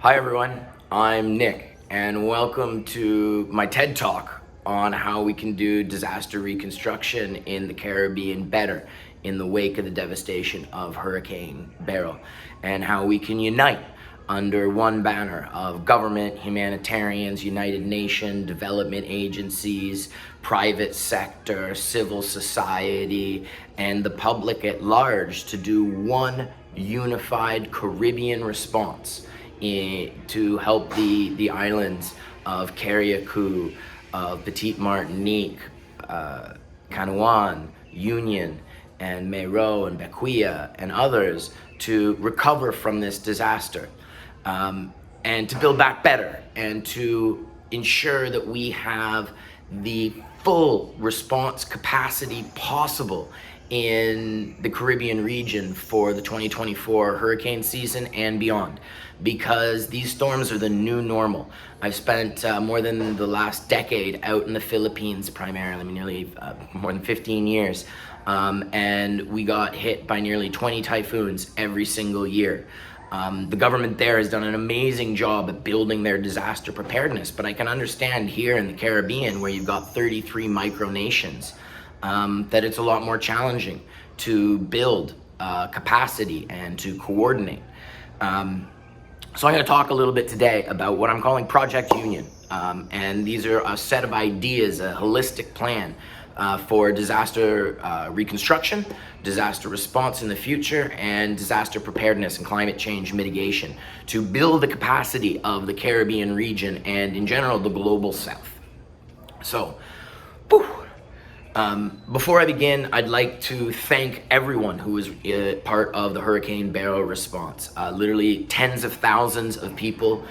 Hi everyone, I'm Nick, and welcome to my TED Talk on how we can do disaster reconstruction in the Caribbean better in the wake of the devastation of Hurricane Beryl, and how we can unite under one banner of government, humanitarians, United Nations, development agencies, private sector, civil society, and the public at large to do one unified Caribbean response to help the islands of Kaku, of Petite Martinique, Canouan, Union, and Mayreau, and Bequia, and others to recover from this disaster, and to build back better, and to ensure that we have the full response capacity possible in the Caribbean region for the 2024 hurricane season and beyond, because these storms are the new normal. I've spent more than the last decade out in the Philippines primarily, nearly more than 15 years, and we got hit by nearly 20 typhoons every single year. The government there has done an amazing job at building their disaster preparedness, but I can understand here in the Caribbean, where you've got 33 micronations, that it's a lot more challenging to build capacity and to coordinate. So I'm going to talk a little bit today about what I'm calling Project Union, and these are a set of ideas, a holistic plan for disaster reconstruction, disaster response in the future, and disaster preparedness and climate change mitigation to build the capacity of the Caribbean region and in general the global south. So, before I begin, I'd like to thank everyone who was part of the Hurricane Beryl response. Literally tens of thousands of people,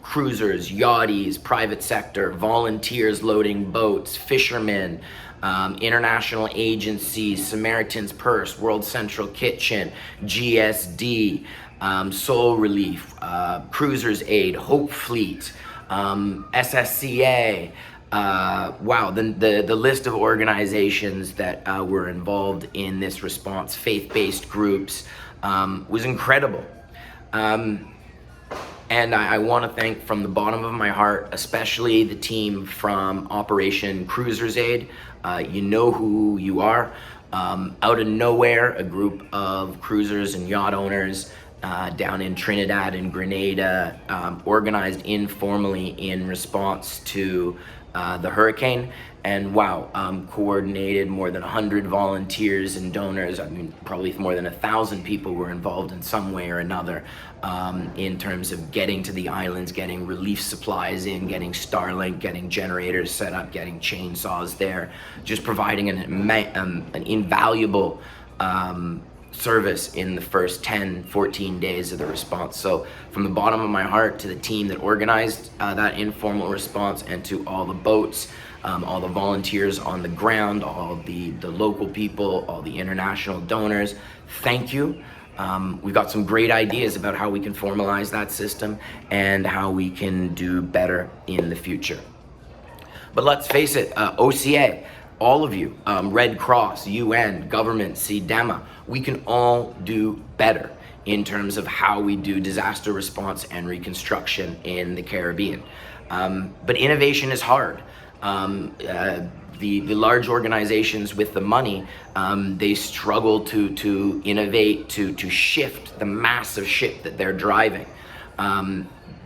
cruisers, yachties, private sector, volunteers loading boats, fishermen, international agencies, Samaritan's Purse, World Central Kitchen, GSD, Soul Relief, Cruisers Aid, Hope Fleet, SSCA. Wow, the list of organizations that were involved in this response, faith-based groups, was incredible. And I want to thank from the bottom of my heart, especially the team from Operation Cruisers Aid. You know who you are. Out of nowhere, a group of cruisers and yacht owners down in Trinidad and Grenada organized informally in response to the hurricane, and wow, coordinated more than 100 volunteers and donors. Probably more than 1,000 people were involved in some way or another in terms of getting to the islands, getting relief supplies in, getting Starlink, getting generators set up, getting chainsaws there, just providing an invaluable service in the first 10, 14 days of the response. So from the bottom of my heart to the team that organized that informal response, and to all the boats, all the volunteers on the ground, all the local people, all the international donors, thank you. We've got some great ideas about how we can formalize that system and how we can do better in the future. But let's face it, OCA, all of you, Red Cross, UN, government, CDEMA, we can all do better in terms of how we do disaster response and reconstruction in the Caribbean. But innovation is hard. The large organizations with the money, they struggle to innovate, to shift the massive ship that they're driving.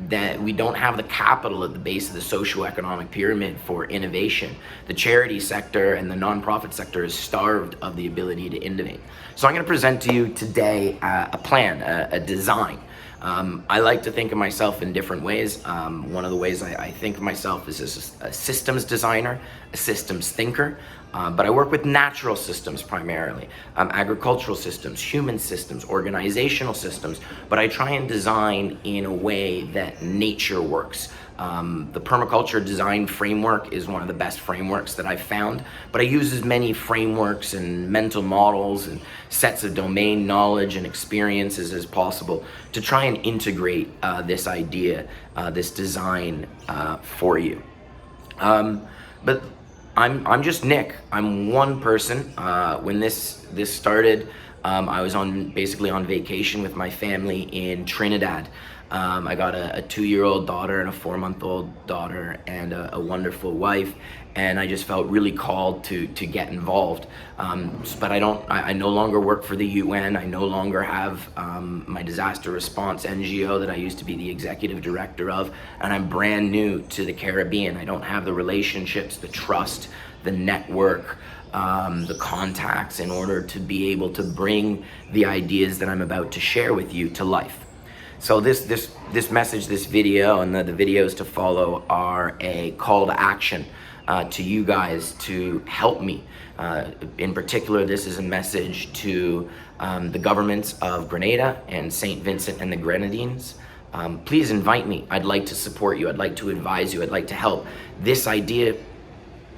That we don't have the capital at the base of the socioeconomic pyramid for innovation. The charity sector and the nonprofit sector is starved of the ability to innovate. So I'm going to present to you today a plan, a design. I like to think of myself in different ways. One of the ways I think of myself is as a systems designer, a systems thinker, but I work with natural systems primarily, agricultural systems, human systems, organizational systems, but I try and design in a way that nature works. The permaculture design framework is one of the best frameworks that I've found, but I use as many frameworks and mental models and sets of domain knowledge and experiences as possible to try and integrate this idea, this design for you. But I'm just Nick. I'm one person. When this started, I was basically on vacation with my family in Trinidad. I got a 2-year-old daughter and a 4-month-old daughter and a wonderful wife, and I just felt really called to get involved. But I no longer work for the UN. I no longer have my disaster response NGO that I used to be the executive director of, and I'm brand new to the Caribbean. I don't have the relationships, the trust, the network, the contacts in order to be able to bring the ideas that I'm about to share with you to life. So this message, this video, and the videos to follow are a call to action to you guys to help me. In particular, this is a message to the governments of Grenada and St. Vincent and the Grenadines. Please invite me. I'd like to support you. I'd like to advise you. I'd like to help this idea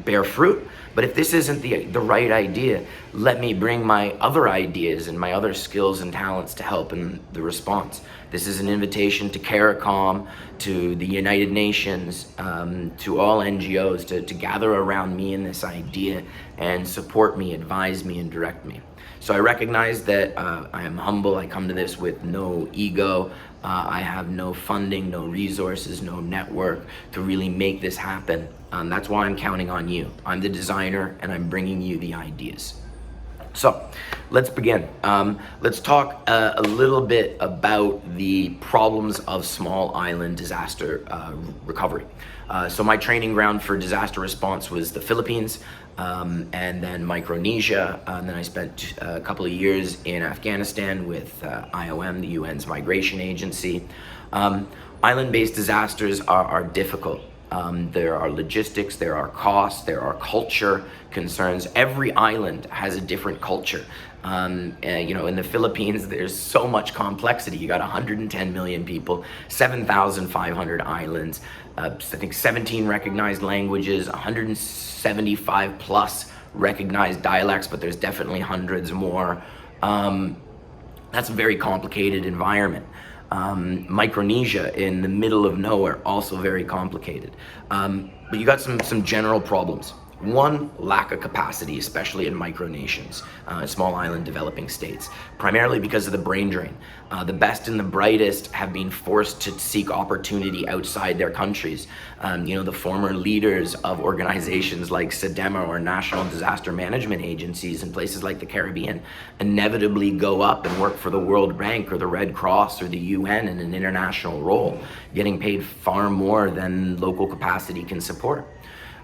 bear fruit. But if this isn't the right idea, let me bring my other ideas and my other skills and talents to help in the response. This is an invitation to CARICOM, to the United Nations, to all NGOs to gather around me in this idea and support me, advise me, and direct me. So I recognize that I am humble. I come to this with no ego. I have no funding, no resources, no network to really make this happen. That's why I'm counting on you. I'm the designer, and I'm bringing you the ideas. So let's begin. Let's talk a little bit about the problems of small island disaster recovery. So my training ground for disaster response was the Philippines, and then Micronesia, and then I spent a couple of years in Afghanistan with IOM, the UN's migration agency. Island-based disasters are difficult. There are logistics, there are costs, there are culture concerns. Every island has a different culture. In the Philippines, there's so much complexity. You got 110 million people, 7,500 islands, I think 17 recognized languages, 175 plus recognized dialects, but there's definitely hundreds more. That's a very complicated environment. Micronesia in the middle of nowhere, also very complicated. But you got some general problems. One, lack of capacity, especially in micronations, small island developing states, primarily because of the brain drain. The best and the brightest have been forced to seek opportunity outside their countries. The former leaders of organizations like SEDEMA or National Disaster Management Agencies in places like the Caribbean inevitably go up and work for the World Bank or the Red Cross or the UN in an international role, getting paid far more than local capacity can support.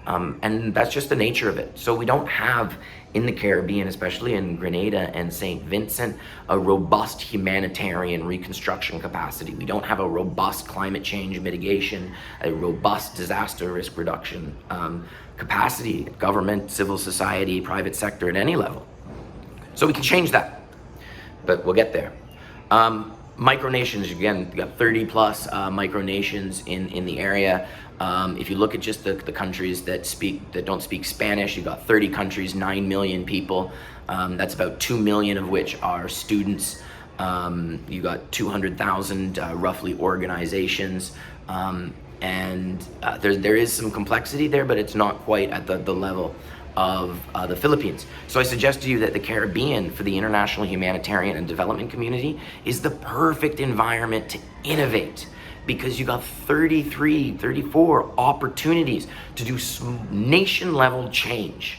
And that's just the nature of it. So we don't have in the Caribbean, especially in Grenada and St. Vincent, a robust humanitarian reconstruction capacity. We don't have a robust climate change mitigation, a robust disaster risk reduction capacity, government, civil society, private sector at any level. So we can change that, but we'll get there. Micronations, again, you got 30 plus micronations in the area. If you look at just the countries that don't speak Spanish, you got 30 countries, 9 million people. That's about 2 million of which are students. You got 200,000 roughly organizations. And there is some complexity there, but it's not quite at the level of the Philippines. So I suggest to you that the Caribbean, for the international humanitarian and development community, is the perfect environment to innovate, because you got 34 opportunities to do nation level change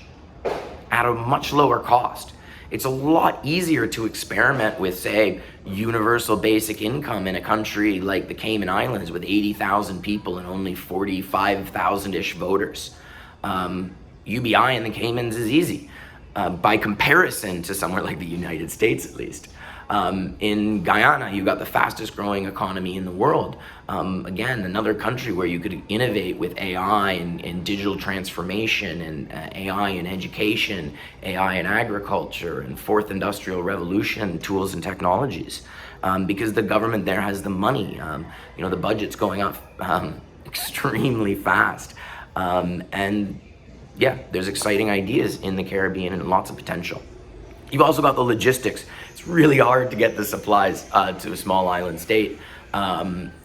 at a much lower cost. It's a lot easier to experiment with, say, universal basic income in a country like the Cayman Islands with 80,000 people and only 45,000-ish voters. UBI in the Caymans is easy, by comparison to somewhere like the United States, at least. In Guyana, you got the fastest growing economy in the world. Again, another country where you could innovate with AI and digital transformation, and AI in education, AI in agriculture, and fourth industrial revolution tools and technologies. Because the government there has the money. The budget's going up extremely fast. And yeah, there's exciting ideas in the Caribbean and lots of potential. You've also got the logistics. It's really hard to get the supplies to a small island state.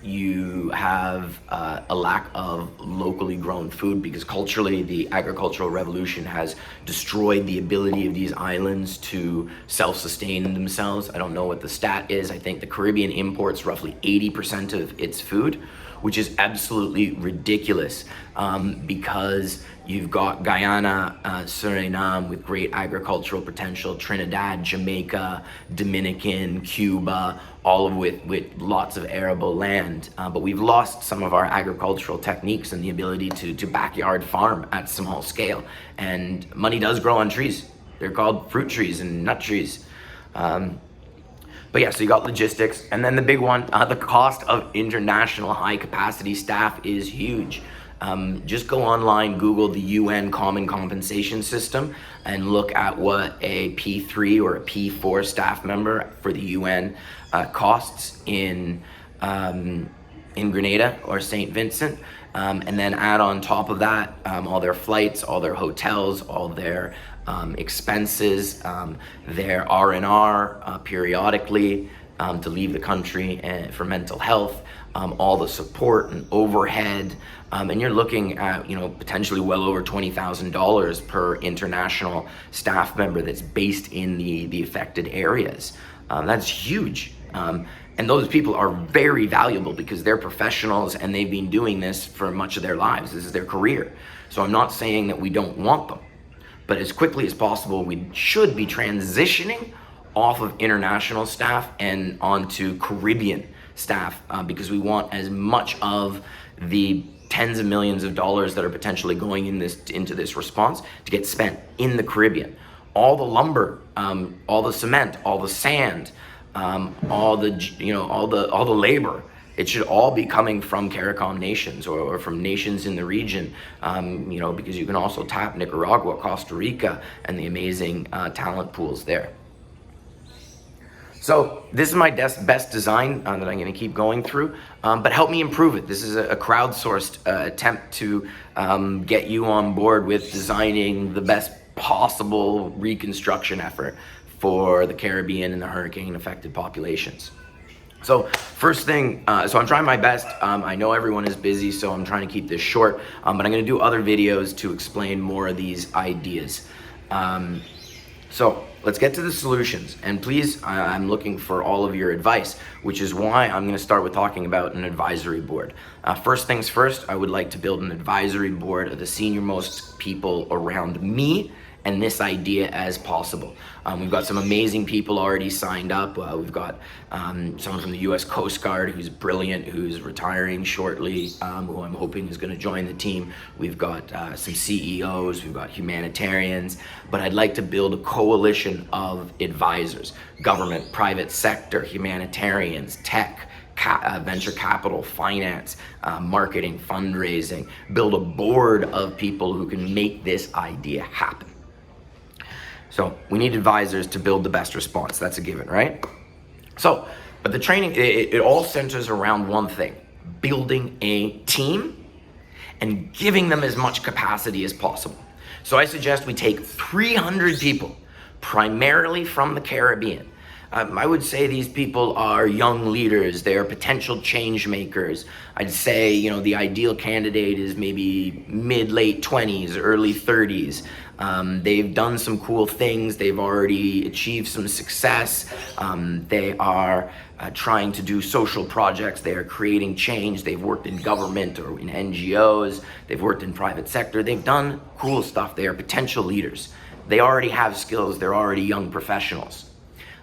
You have a lack of locally grown food because culturally the agricultural revolution has destroyed the ability of these islands to self-sustain themselves. I don't know what the stat is. I think the Caribbean imports roughly 80% of its food, which is absolutely ridiculous, because you've got Guyana, Suriname with great agricultural potential, Trinidad, Jamaica, Dominican, Cuba, all of with lots of arable land. But we've lost some of our agricultural techniques and the ability to backyard farm at small scale. And money does grow on trees. They're called fruit trees and nut trees. But yeah, so you got logistics, and then the big one, the cost of international high capacity staff is huge. Just go online, Google the UN Common Compensation System, and look at what a P3 or a P4 staff member for the UN costs in Grenada or St. Vincent, and then add on top of that all their flights, all their hotels, all their expenses, their R&R periodically to leave the country for mental health, all the support and overhead, and you're looking at potentially well over $20,000 per international staff member that's based in the affected areas. That's huge. And those people are very valuable because they're professionals and they've been doing this for much of their lives. This is their career. So I'm not saying that we don't want them, but as quickly as possible, we should be transitioning off of international staff and onto Caribbean staff, because we want as much of the tens of millions of dollars that are potentially going into this response to get spent in the Caribbean. All the lumber, all the cement, all the sand, all the labor, it should all be coming from CARICOM nations or from nations in the region, because you can also tap Nicaragua, Costa Rica, and the amazing talent pools there. So this is my best design that I'm going to keep going through, but help me improve it. This is a crowdsourced attempt to get you on board with designing the best possible reconstruction effort for the Caribbean and the hurricane affected populations. So first thing, so I'm trying my best. I know everyone is busy, so I'm trying to keep this short, but I'm going to do other videos to explain more of these ideas. So let's get to the solutions, and please, I'm looking for all of your advice, which is why I'm going to start with talking about an advisory board. First things first, I would like to build an advisory board of the senior most people around me and this idea as possible. We've got some amazing people already signed up. We've got someone from the US Coast Guard who's brilliant, who's retiring shortly, who I'm hoping is going to join the team. We've got some CEOs, we've got humanitarians, but I'd like to build a coalition of advisors: government, private sector, humanitarians, tech, venture capital, finance, marketing, fundraising. Build a board of people who can make this idea happen. So we need advisors to build the best response. That's a given, right? So, but the training, it all centers around one thing: building a team and giving them as much capacity as possible. So I suggest we take 300 people, primarily from the Caribbean. I would say these people are young leaders. They are potential change makers. I'd say, the ideal candidate is maybe mid-late 20s, early 30s. They've done some cool things. They've already achieved some success. They are trying to do social projects. They are creating change. They've worked in government or in NGOs. They've worked in private sector. They've done cool stuff. They are potential leaders. They already have skills. They're already young professionals.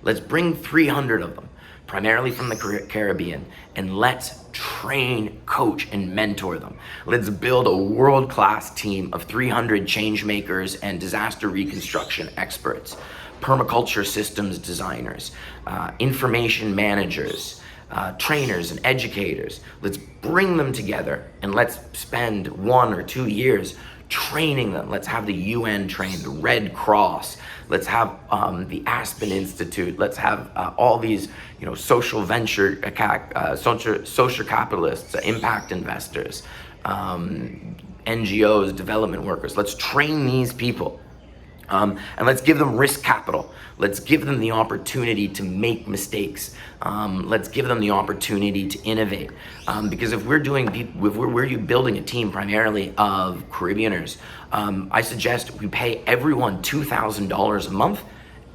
Let's bring 300 of them, primarily from the Caribbean, and let's train, coach, and mentor them. Let's build a world-class team of 300 change makers and disaster reconstruction experts, permaculture systems designers, information managers, trainers and educators. Let's bring them together and let's spend 1 or 2 years training them. Let's have the UN train, the Red Cross. Let's have the Aspen Institute. Let's have all these, social venture, social capitalists, impact investors, NGOs, development workers. Let's train these people And let's give them risk capital. Let's give them the opportunity to make mistakes. Let's give them the opportunity to innovate. Because if we're building a team primarily of Caribbeaners, I suggest we pay everyone $2,000 a month,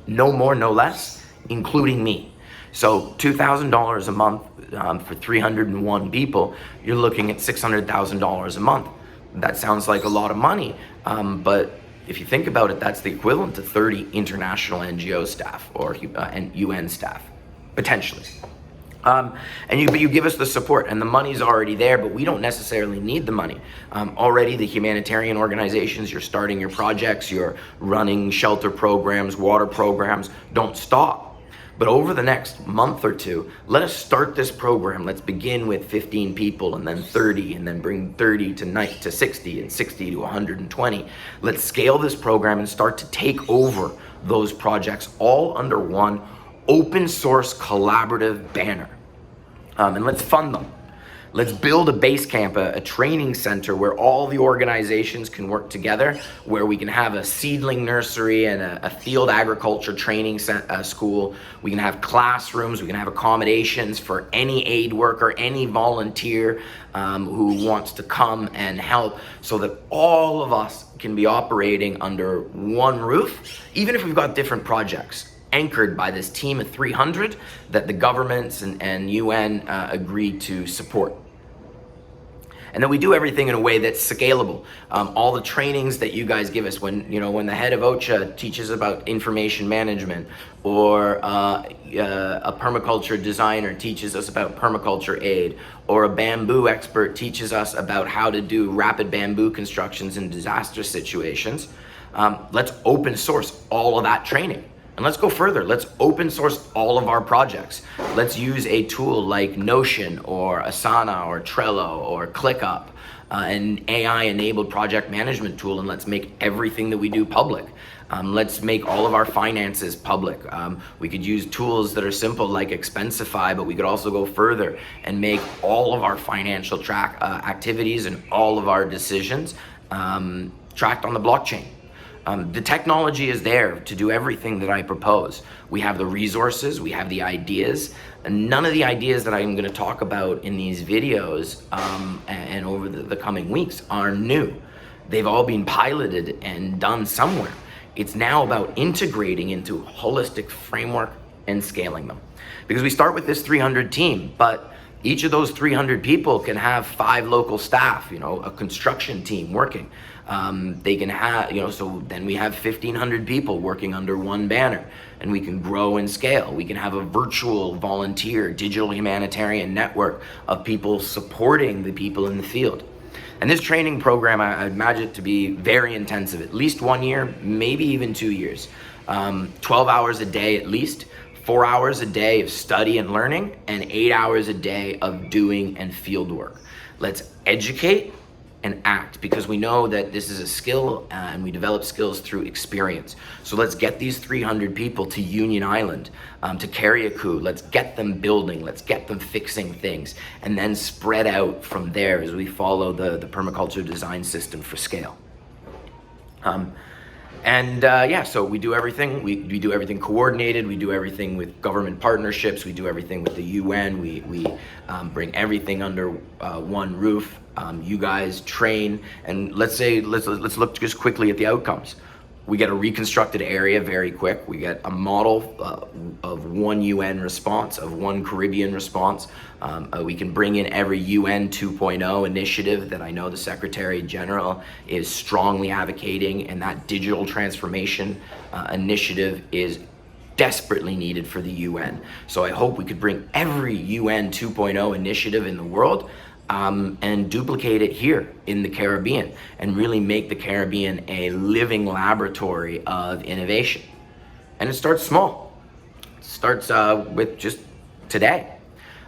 no more, no less, including me. So $2,000 a month for 301 people, you're looking at $600,000 a month. That sounds like a lot of money, but if you think about it, that's the equivalent to 30 international NGO staff or and UN staff, potentially. And you give us the support, and the money's already there, but we don't necessarily need the money. Already the humanitarian organizations, you're starting your projects, you're running shelter programs, water programs, don't stop. But over the next month or two, let us start this program. Let's begin with 15 people and then 30 and then bring 30 to 60 and 60 to 120. Let's scale this program and start to take over those projects all under one open source collaborative banner. And let's fund them. Let's build a base camp, a training center where all the organizations can work together, where we can have a seedling nursery and a field agriculture training school. We can have classrooms, we can have accommodations for any aid worker, any volunteer who wants to come and help, so that all of us can be operating under one roof, even if we've got different projects, anchored by this team of 300 that the governments and UN agreed to support. And then we do everything in a way that's scalable. All the trainings that you guys give us, when the head of OCHA teaches about information management, or a permaculture designer teaches us about permaculture aid, or a bamboo expert teaches us about how to do rapid bamboo constructions in disaster situations, let's open source all of that training. And let's go further. Let's open source all of our projects. Let's use a tool like Notion or Asana or Trello or ClickUp, an AI-enabled project management tool, and let's make everything that we do public. Let's make all of our finances public. We could use tools that are simple like Expensify, but we could also go further and make all of our financial activities and all of our decisions tracked on the blockchain. The technology is there to do everything that I propose. We have the resources, we have the ideas, and none of the ideas that I'm going to talk about in these videos and over the coming weeks are new. They've all been piloted and done somewhere. It's now about integrating into a holistic framework and scaling them. Because we start with this 300 team, but each of those 300 people can have 5 local staff, a construction team working. They can have, so then we have 1,500 people working under one banner, and we can grow and scale. We can have a virtual volunteer, digital humanitarian network of people supporting the people in the field. And this training program, I imagine it to be very intensive, at least 1 year, maybe even 2 years. 12 hours a day at least, 4 hours a day of study and learning, and 8 hours a day of doing and field work. Let's educate and act, because we know that this is a skill and we develop skills through experience. So let's get these 300 people to Union Island, to Kaku. Let's get them building, let's get them fixing things, and then spread out from there as we follow the permaculture design system for scale. So we do everything. We do everything coordinated. We do everything with government partnerships. We do everything with the UN. We bring everything under one roof. You guys train, and let's look just quickly at the outcomes. We get a reconstructed area very quick. We get a model of one UN response, of one Caribbean response. We can bring in every UN 2.0 initiative that I know the Secretary General is strongly advocating, and that digital transformation initiative is desperately needed for the UN. So I hope we could bring every UN 2.0 initiative in the world and duplicate it here in the Caribbean, and really make the Caribbean a living laboratory of innovation. And it starts small. It starts with just today.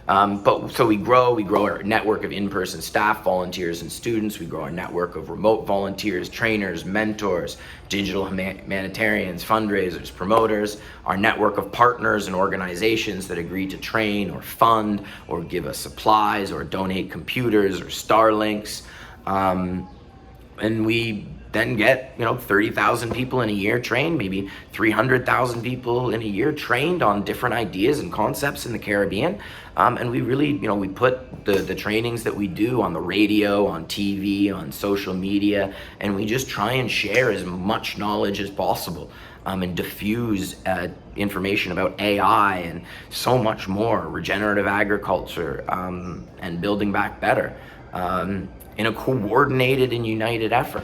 So we grow our network of in-person staff, volunteers, and students. We grow our network of remote volunteers, trainers, mentors, digital humanitarians, fundraisers, promoters, our network of partners and organizations that agree to train or fund or give us supplies or donate computers or Starlinks. And we then get 30,000 people in a year trained, maybe 300,000 people in a year trained on different ideas and concepts in the Caribbean. And we really, we put the trainings that we do on the radio, on TV, on social media, and we just try and share as much knowledge as possible, and diffuse information about AI and so much more, regenerative agriculture, and building back better, in a coordinated and united effort.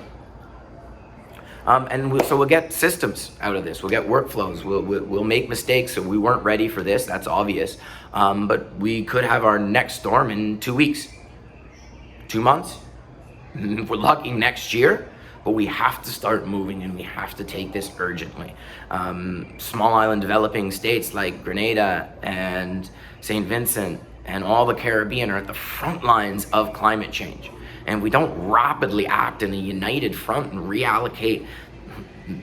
So we'll get systems out of this. We'll get workflows. We'll make mistakes. So we weren't ready for this. That's obvious. But we could have our next storm in 2 weeks, 2 months. If we're lucky, next year. But we have to start moving, and we have to take this urgently. Small island developing states like Grenada and St. Vincent and all the Caribbean are at the front lines of climate change. And we don't rapidly act in a united front and reallocate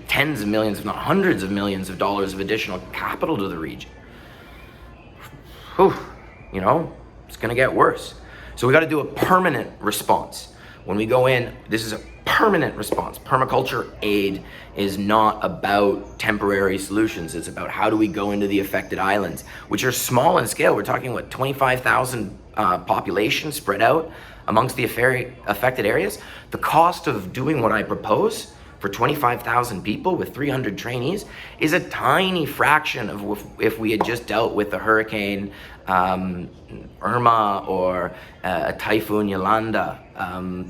tens of millions, if not hundreds of millions of dollars of additional capital to the region, it's gonna get worse. So we gotta do a permanent response. When we go in, this is a permanent response. Permaculture aid is not about temporary solutions. It's about how do we go into the affected islands, which are small in scale. We're talking, 25,000 population spread out amongst the affected areas. The cost of doing what I propose for 25,000 people with 300 trainees is a tiny fraction of if we had just dealt with a hurricane Irma or a typhoon Yolanda.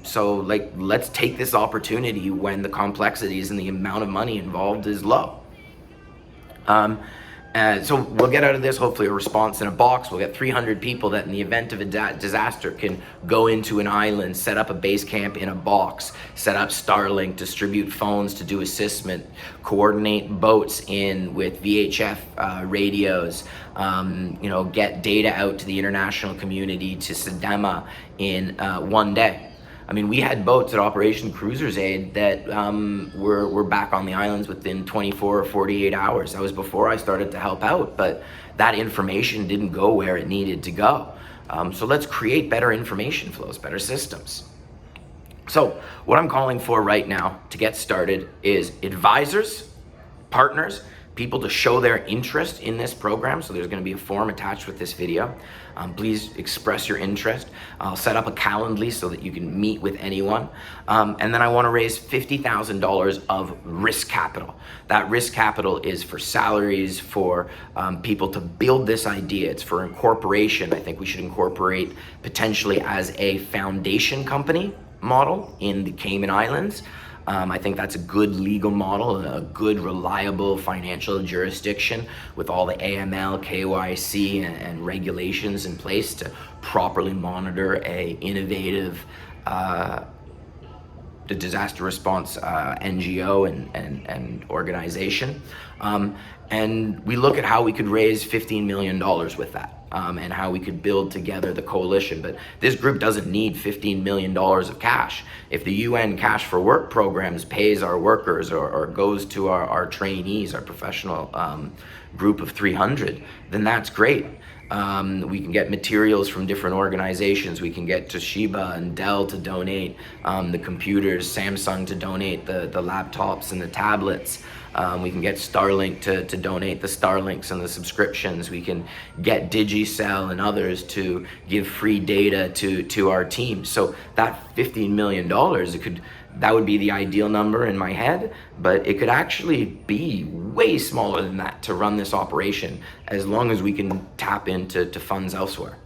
So let's take this opportunity when the complexities and the amount of money involved is low. So we'll get out of this hopefully a response in a box. We'll get 300 people that in the event of a disaster can go into an island, set up a base camp in a box, set up Starlink, distribute phones to do assessment, coordinate boats in with VHF radios, get data out to the international community, to SEDEMA in 1 day. I mean, we had boats at Operation Cruiser's Aid that were back on the islands within 24 or 48 hours. That was before I started to help out, but that information didn't go where it needed to go. So let's create better information flows, better systems. So what I'm calling for right now to get started is advisors, partners, people to show their interest in this program. So there's going to be a form attached with this video. Please express your interest. I'll set up a Calendly so that you can meet with anyone. And then I want to raise $50,000 of risk capital. That risk capital is for salaries, for people to build this idea. It's for incorporation. I think we should incorporate potentially as a foundation company model in the Cayman Islands. I think that's a good legal model, a good, reliable financial jurisdiction with all the AML, KYC, and regulations in place to properly monitor a innovative the disaster response NGO and organization. And we look at how we could raise $15 million with that. And how we could build together the coalition. But this group doesn't need $15 million of cash. If the UN Cash for Work programs pays our workers or goes to our trainees, our professional group of 300, then that's great. We can get materials from different organizations. We can get Toshiba and Dell to donate the computers, Samsung to donate the laptops and the tablets. We can get Starlink to donate the Starlinks and the subscriptions. We can get Digicel and others to give free data to our team. So that $15 million, that would be the ideal number in my head, but it could actually be way smaller than that to run this operation, as long as we can tap into funds elsewhere.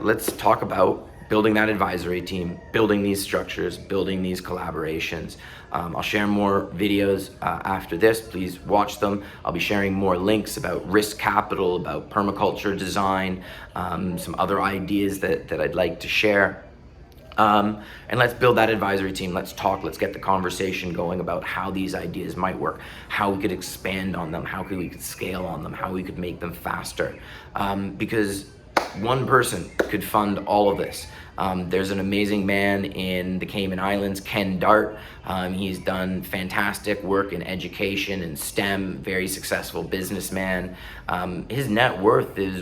Let's talk about building that advisory team, building these structures, building these collaborations. I'll share more videos after this. Please watch them. I'll be sharing more links about risk capital, about permaculture design, some other ideas that I'd like to share. And let's build that advisory team. Let's talk, let's get the conversation going about how these ideas might work, how we could expand on them, how we could scale on them, how we could make them faster. Because one person could fund all of this. There's an amazing man in the Cayman Islands, Ken Dart. He's done fantastic work in education and STEM, very successful businessman. His net worth is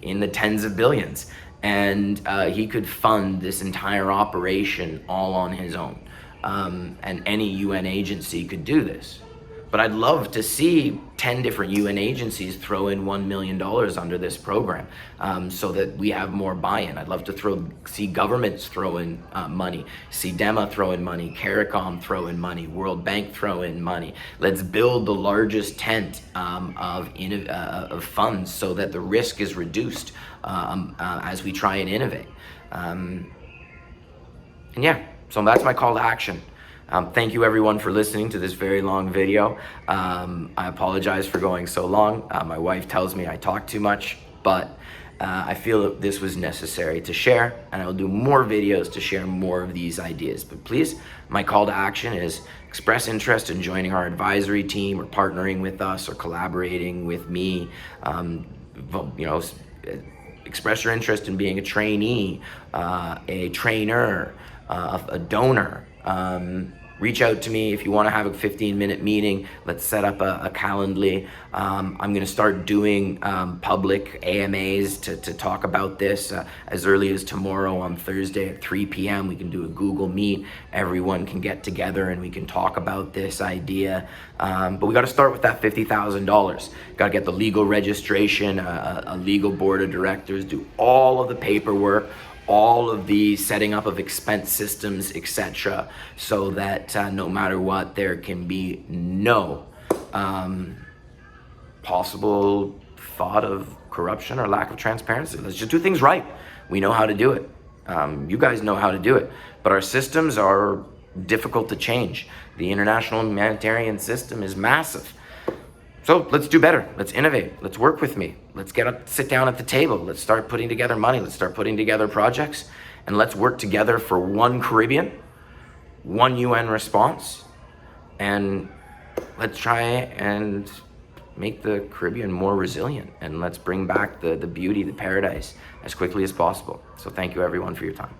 in the tens of billions. and he could fund this entire operation all on his own. And any UN agency could do this. But I'd love to see 10 different UN agencies throw in $1 million under this program, so that we have more buy-in. I'd love to see governments throw in money, see DEMA throw in money, CARICOM throw in money, World Bank throw in money. Let's build the largest tent of funds so that the risk is reduced as we try and innovate. And yeah, so that's my call to action. Thank you everyone for listening to this very long video. I apologize for going so long. My wife tells me I talk too much, but I feel that this was necessary to share, and I will do more videos to share more of these ideas. But please, my call to action is express interest in joining our advisory team, or partnering with us, or collaborating with me. Express your interest in being a trainee, a trainer, a donor. Reach out to me if you want to have a 15-minute meeting. Let's set up a Calendly. I'm going to start doing public AMAs to talk about this as early as tomorrow on Thursday at 3 p.m. We can do a Google Meet. Everyone can get together and we can talk about this idea. But we got to start with that $50,000. Got to get the legal registration, a legal board of directors, do all of the paperwork, all of the setting up of expense systems, etc., so that no matter what, there can be no possible thought of corruption or lack of transparency. Let's just do things right. We know how to do it. You guys know how to do it. But our systems are difficult to change. The international humanitarian system is massive. So let's do better. Let's innovate. Let's work with me. Let's sit down at the table. Let's start putting together money. Let's start putting together projects, and let's work together for one Caribbean, one UN response, and let's try and make the Caribbean more resilient, and let's bring back the beauty, the paradise as quickly as possible. So thank you everyone for your time.